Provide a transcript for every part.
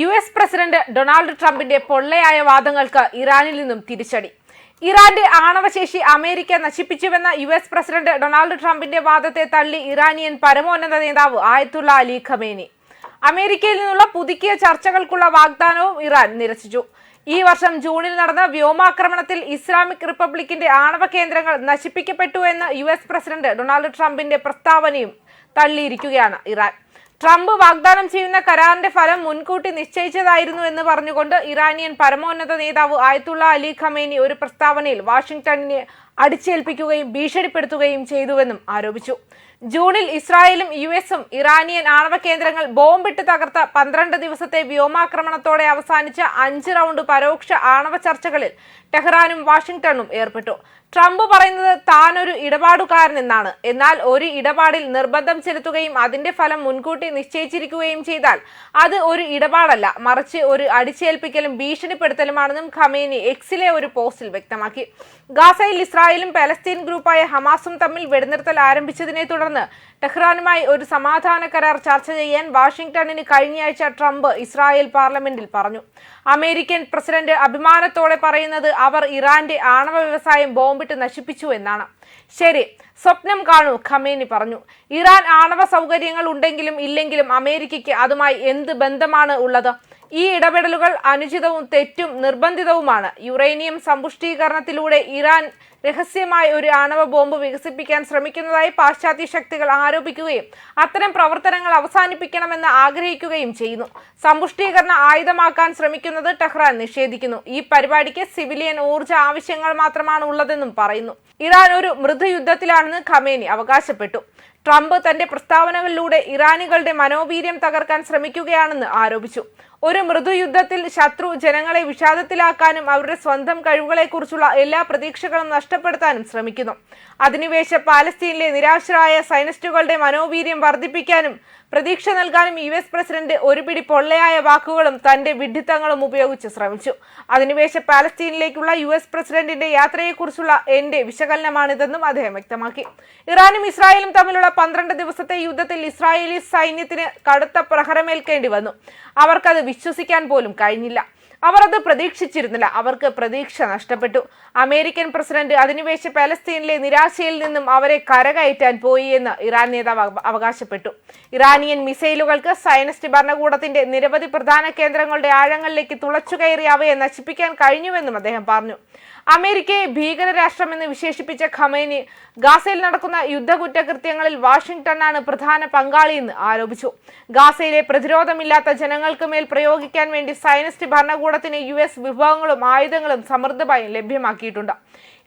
US president Donald ട്രംപിന്റെ പൊള്ളയായ വാദങ്ങൾക്ക് ഇറാനിൽ നിന്നും തിരിച്ചടി. ഇറാന്റെ ആണവശേഷി അമേരിക്ക നശിപ്പിച്ചുവെന്ന US പ്രസിഡന്റ് ഡൊണാൾഡ് ട്രംപിന്റെ വാദത്തെ തള്ളി ഇറാനിയൻ പരമോന്നത നേതാവ് ആയത്തുള്ള അലി ഖമേനി. അമേരിക്കയിൽ നിന്നുള്ള പുതുക്കിയ ചർച്ചകൾക്കുള്ള വാഗ്ദാനവും ഇറാൻ നിരസിച്ചു. ഈ വർഷം ജൂണിൽ നടന്ന വ്യോമാക്രമണത്തിൽ ഇസ്ലാമിക് റിപ്പബ്ലിക്കിന്റെ ആണവ കേന്ദ്രങ്ങൾ നശിപ്പിക്കപ്പെട്ടു എന്ന US പ്രസിഡന്റ് ഡൊണാൾഡ് ട്രംപിന്റെ പ്രസ്താവനയും തള്ളിയിരിക്കുകയാണ് ഇറാൻ. ട്രംപ് വാഗ്ദാനം ചെയ്യുന്ന കരാറിന്റെ ഫലം മുൻകൂട്ടി നിശ്ചയിച്ചതായിരുന്നു എന്ന് പറഞ്ഞുകൊണ്ട് ഇറാനിയൻ പരമോന്നത നേതാവ് ആയത്തുള്ള അലി ഖമേനി ഒരു പ്രസ്താവനയിൽ വാഷിംഗ്ടണിനെ അടിച്ചേൽപ്പിക്കുകയും ഭീഷണിപ്പെടുത്തുകയും ചെയ്തുവെന്നും ആരോപിച്ചു. ജൂണിൽ ഇസ്രായേലും US ഇറാനിയൻ ആണവ കേന്ദ്രങ്ങൾ ബോംബിട്ട് തകർത്ത 12 ദിവസത്തെ വ്യോമാക്രമണത്തോടെ അവസാനിച്ച 5 റൗണ്ട് പരോക്ഷ ആണവ ചർച്ചകളിൽ ടെഹ്റാനും വാഷിംഗ്ടണും ഏർപ്പെട്ടു. ട്രംപ് പറയുന്നത് താൻ ഒരു ഇടപാടുകാരനെന്നാണ്. എന്നാൽ ഒരു ഇടപാടിൽ നിർബന്ധം ചെലുത്തുകയും അതിന്റെ ഫലം മുൻകൂട്ടി നിശ്ചയിച്ചിരിക്കുകയും ചെയ്താൽ അത് ഒരു ഇടപാടല്ല, മറിച്ച് ഒരു അടിച്ചേൽപ്പിക്കലും ഭീഷണിപ്പെടുത്തലുമാണെന്നും ഖമേനി എക്സിലെ ഒരു പോസ്റ്റിൽ വ്യക്തമാക്കി. ഗാസയിൽ ഇസ്രായേലും പലസ്തീൻ ഗ്രൂപ്പായ ഹമാസും തമ്മിൽ വെടിനിർത്തൽ ആരംഭിച്ചതിനെ തുടർന്ന് ടെഹ്റാനുമായി ഒരു സമാധാന കരാർ ചർച്ച ചെയ്യാൻ വാഷിംഗ്ടണിന് കഴിഞ്ഞയാഴ്ച ട്രംപ് ഇസ്രായേൽ പാർലമെന്റിൽ പറഞ്ഞു. അമേരിക്കൻ പ്രസിഡന്റ് അഭിമാനത്തോടെ പറയുന്നത് അവർ ഇറാന്റെ ആണവ വ്യവസായം ബോംബിട്ട് നശിപ്പിച്ചു എന്നാണ്. ശരി, സ്വപ്നം കാണൂ, ഖമേനി പറഞ്ഞു. ഇറാൻ ആണവ സൗകര്യങ്ങൾ ഉണ്ടെങ്കിലും ഇല്ലെങ്കിലും അമേരിക്കയ്ക്ക് അതുമായി എന്ത് ബന്ധമാണ് ഉള്ളത്? ഈ ഇടപെടലുകൾ അനുചിതവും തെറ്റും നിർബന്ധിതവുമാണ്. യുറേനിയം സമ്പുഷ്ടീകരണത്തിലൂടെ ഇറാൻ രഹസ്യമായി ഒരു ആണവ ബോംബ് വികസിപ്പിക്കാൻ ശ്രമിക്കുന്നതായി പാശ്ചാത്യ ശക്തികൾ ആരോപിക്കുകയും അത്തരം പ്രവർത്തനങ്ങൾ അവസാനിപ്പിക്കണമെന്ന് ആഗ്രഹിക്കുകയും ചെയ്യുന്നു. സമ്പുഷ്ടീകരണ ആയുധമാക്കാൻ ശ്രമിക്കുന്നത് ടെഹ്റാൻ നിഷേധിക്കുന്നു. ഈ പരിപാടിക്ക് സിവിലിയൻ ഊർജ്ജ ആവശ്യങ്ങൾ മാത്രമാണ് ഉള്ളതെന്നും പറയുന്നു. ഇറാൻ ഒരു മൃദുയുദ്ധത്തിലാണെന്ന് ഖമേനി അവകാശപ്പെട്ടു. ട്രംപ് തന്റെ പ്രസ്താവനകളിലൂടെ ഇറാനികളുടെ മനോവീര്യം തകർക്കാൻ ശ്രമിക്കുകയാണെന്ന് ആരോപിച്ചു. ഒരു മൃദുയുദ്ധത്തിൽ ശത്രു ജനങ്ങളെ വിഷാദത്തിലാക്കാനും അവരുടെ സ്വന്തം കഴിവുകളെക്കുറിച്ചുള്ള എല്ലാ പ്രതീക്ഷകളും നഷ്ടപ്പെടുത്താനും ശ്രമിക്കുന്നു. അധിനിവേശ പാലസ്തീനിലെ നിരാശരായ സൈനിസ്റ്റുകളുടെ മനോവീര്യം വർദ്ധിപ്പിക്കാനും പ്രതീക്ഷ നൽകാനും US പ്രസിഡന്റ് ഒരു പിടി പൊള്ളയായ വാക്കുകളും തന്റെ വിഡ്ഢിത്തങ്ങളും ഉപയോഗിച്ച് ശ്രമിച്ചു. അധിനിവേശ പാലസ്തീനിലേക്കുള്ള US പ്രസിഡന്റിന്റെ യാത്രയെക്കുറിച്ചുള്ള എന്റെ വിശകലനമാണിതെന്നും അദ്ദേഹം വ്യക്തമാക്കി. ഇറാനും ഇസ്രായേലും തമ്മിലുള്ള 12 ദിവസത്തെ യുദ്ധത്തിൽ ഇസ്രായേലി സൈന്യത്തിന് കടുത്ത പ്രഹരമേൽക്കേണ്ടി വന്നു. അവർക്കത് വിശ്വസിക്കാൻ പോലും കഴിഞ്ഞില്ല. അവർ അത് പ്രതീക്ഷിച്ചിരുന്നില്ല. അവർക്ക് പ്രതീക്ഷ നഷ്ടപ്പെട്ടു. അമേരിക്കൻ പ്രസിഡന്റ് അധിനിവേശ പാലസ്തീനിലെ നിരാശയിൽ നിന്നും അവരെ കരകയറ്റാൻ പോയി എന്ന് ഇറാൻ നേതാവ് അവകാശപ്പെട്ടു. ഇറാനിയൻ മിസൈലുകൾക്ക് സയനിസ്റ്റ് ഭരണകൂടത്തിന്റെ നിരവധി പ്രധാന കേന്ദ്രങ്ങളുടെ ആഴങ്ങളിലേക്ക് തുളച്ചുകയറി അവയെ നശിപ്പിക്കാൻ കഴിഞ്ഞുവെന്നും അദ്ദേഹം പറഞ്ഞു. അമേരിക്കയെ ഭീകര രാഷ്ട്രമെന്ന് വിശേഷിപ്പിച്ച ഖമേനി ഗാസയിൽ നടക്കുന്ന യുദ്ധകുറ്റകൃത്യങ്ങളിൽ വാഷിംഗ്ടണാണ് പ്രധാന പങ്കാളിയെന്ന് ആരോപിച്ചു. ഗാസയിലെ പ്രതിരോധമില്ലാത്ത ജനങ്ങൾക്ക് മേൽ പ്രയോഗിക്കാൻ വേണ്ടി സയനിസ്റ്റ് ഭരണകൂടത്തിന് US വിഭവങ്ങളും ആയുധങ്ങളും സമൃദ്ധമായി ലഭ്യമാക്കിയിട്ടുണ്ട്.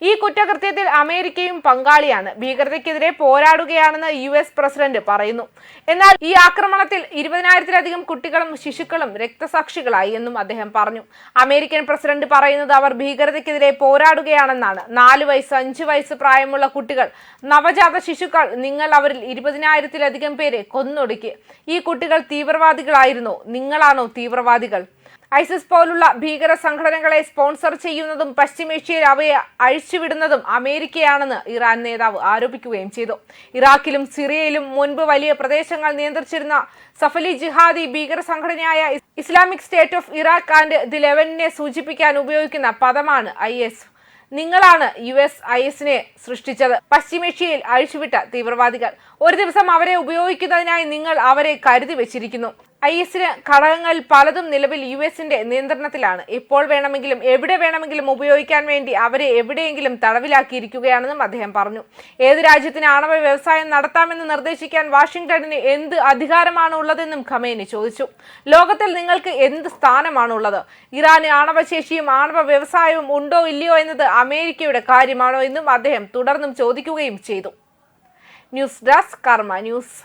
ഈ കുറ്റകൃത്യത്തിൽ അമേരിക്കയും പങ്കാളിയാണ്. ഭീകരതയ്ക്കെതിരെ പോരാടുകയാണെന്ന് US പ്രസിഡന്റ് പറയുന്നു. എന്നാൽ ഈ ആക്രമണത്തിൽ 20,000-ലധികം കുട്ടികളും ശിശുക്കളും രക്തസാക്ഷികളായി എന്നും അദ്ദേഹം പറഞ്ഞു. അമേരിക്കൻ പ്രസിഡന്റ് പറയുന്നത് അവർ ഭീകരതയ്ക്കെതിരെ പോരാടുകയാണെന്നാണ്. 4 വയസ്സ് 5 വയസ്സ് പ്രായമുള്ള കുട്ടികൾ, നവജാത ശിശുക്കൾ, നിങ്ങൾ അവരിൽ 20,000-ലധികം പേരെ കൊന്നൊടുക്കി. ഈ കുട്ടികൾ തീവ്രവാദികളായിരുന്നോ? നിങ്ങളാണോ തീവ്രവാദികൾ? ഐസിസ് പോലുള്ള ഭീകര സംഘടനകളെ സ്പോൺസർ ചെയ്യുന്നതും പശ്ചിമേഷ്യയിൽ അവയെ അഴിച്ചുവിടുന്നതും അമേരിക്കയാണെന്ന് ഇറാൻ നേതാവ് ആരോപിക്കുകയും ചെയ്തു. ഇറാഖിലും സിറിയയിലും മുൻപ് വലിയ പ്രദേശങ്ങൾ നിയന്ത്രിച്ചിരുന്ന സഫലി ജിഹാദി ഭീകര സംഘടനയായ Islamic State of Iraq and the ലെവന്റിനെ സൂചിപ്പിക്കാൻ ഉപയോഗിക്കുന്ന പദമാണ് IS. നിങ്ങളാണ് US ISനെ സൃഷ്ടിച്ചത്. പശ്ചിമേഷ്യയിൽ അഴിച്ചുവിട്ട തീവ്രവാദികൾ. ഒരു ദിവസം അവരെ ഉപയോഗിക്കുന്നതിനായി നിങ്ങൾ അവരെ കരുതി വെച്ചിരിക്കുന്നു. ISന് ഘടകങ്ങളിൽ പലതും നിലവിൽ USന്റെ നിയന്ത്രണത്തിലാണ്. ഇപ്പോൾ വേണമെങ്കിലും എവിടെ വേണമെങ്കിലും ഉപയോഗിക്കാൻ വേണ്ടി അവരെ എവിടെയെങ്കിലും തടവിലാക്കിയിരിക്കുകയാണെന്നും അദ്ദേഹം പറഞ്ഞു. ഏത് രാജ്യത്തിന് ആണവ വ്യവസായം നടത്താമെന്ന് നിർദ്ദേശിക്കാൻ വാഷിംഗ്ടണിന് എന്ത് അധികാരമാണ് ഉള്ളതെന്നും ഖമേനി ചോദിച്ചു. ലോകത്തിൽ നിങ്ങൾക്ക് എന്ത് സ്ഥാനമാണുള്ളത്? ഇറാന് ആണവശേഷിയും ആണവ വ്യവസായവും ഉണ്ടോ ഇല്ലയോ എന്നത് അമേരിക്കയുടെ കാര്യമാണോ എന്നും അദ്ദേഹം തുടർന്നും ചോദിക്കുകയും ചെയ്തു. ന്യൂസ് ഡെസ്ക് കർമ്മ ന്യൂസ്.